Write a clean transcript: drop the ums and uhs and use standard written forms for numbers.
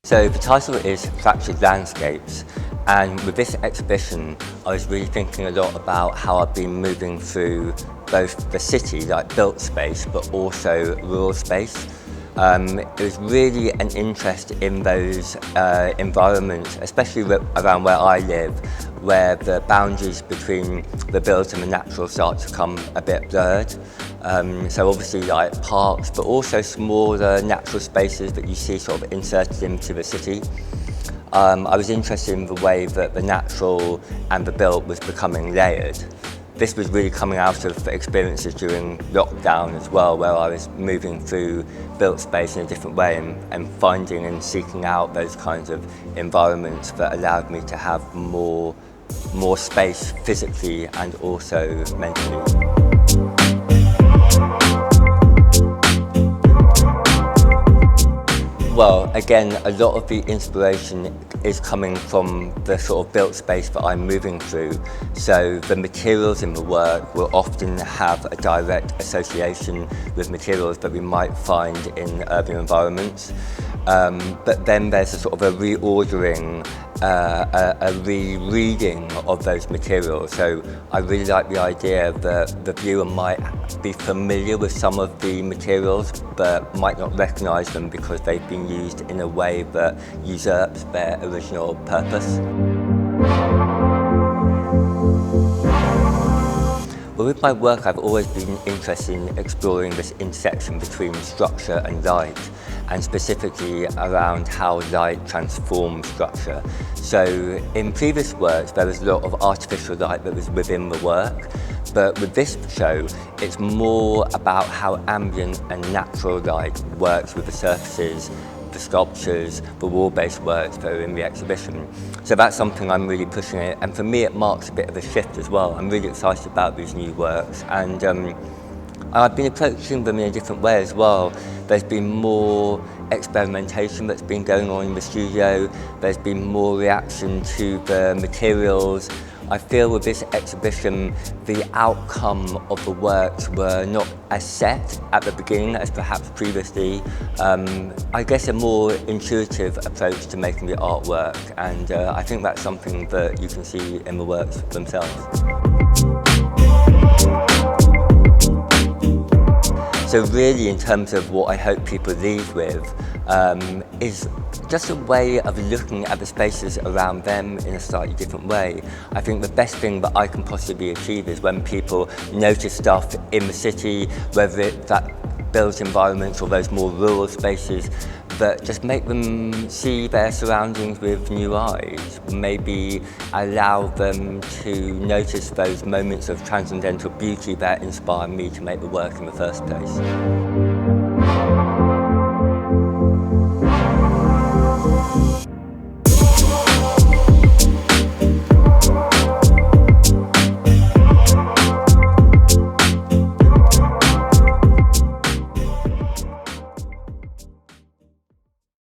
So the title is Fractured Landscapes, and with this exhibition I was really thinking a lot about how I've been moving through both the city, like built space, but also rural space. It was really an interest in those environments, especially around where I live, where the boundaries between the built and the natural start to come a bit blurred. So obviously like parks, but also smaller natural spaces that you see sort of inserted into the city. I was interested in the way that the natural and the built was becoming layered. This was really coming out of experiences during lockdown as well, where I was moving through built space in a different way and finding and seeking out those kinds of environments that allowed me to have more space physically and also mentally. Well, again, a lot of the inspiration is coming from the sort of built space that I'm moving through. So the materials in the work will often have a direct association with materials that we might find in urban environments. But then there's a sort of a reordering, a rereading of those materials. So I really like the idea that the viewer might be familiar with some of the materials but might not recognise them because they've been used in a way that usurps their original purpose. Well, with my work, I've always been interested in exploring this intersection between structure and light, and specifically around how light transforms structure. So in previous works, there was a lot of artificial light that was within the work, but with this show, it's more about how ambient and natural light works with the surfaces, the sculptures, the wall-based works that are in the exhibition. So that's something I'm really pushing it, and for me it marks a bit of a shift as well. I'm really excited about these new works, and I've been approaching them in a different way as well. There's been more experimentation that's been going on in the studio, there's been more reaction to the materials. I feel with this exhibition, the outcome of the works were not as set at the beginning as perhaps previously. I guess a more intuitive approach to making the artwork, and I think that's something that you can see in the works themselves. So really, in terms of what I hope people leave with, is just a way of looking at the spaces around them in a slightly different way. I think the best thing that I can possibly achieve is when people notice stuff in the city, whether it's that built environments or those more rural spaces, that just make them see their surroundings with new eyes. Maybe allow them to notice those moments of transcendental beauty that inspire me to make the work in the first place.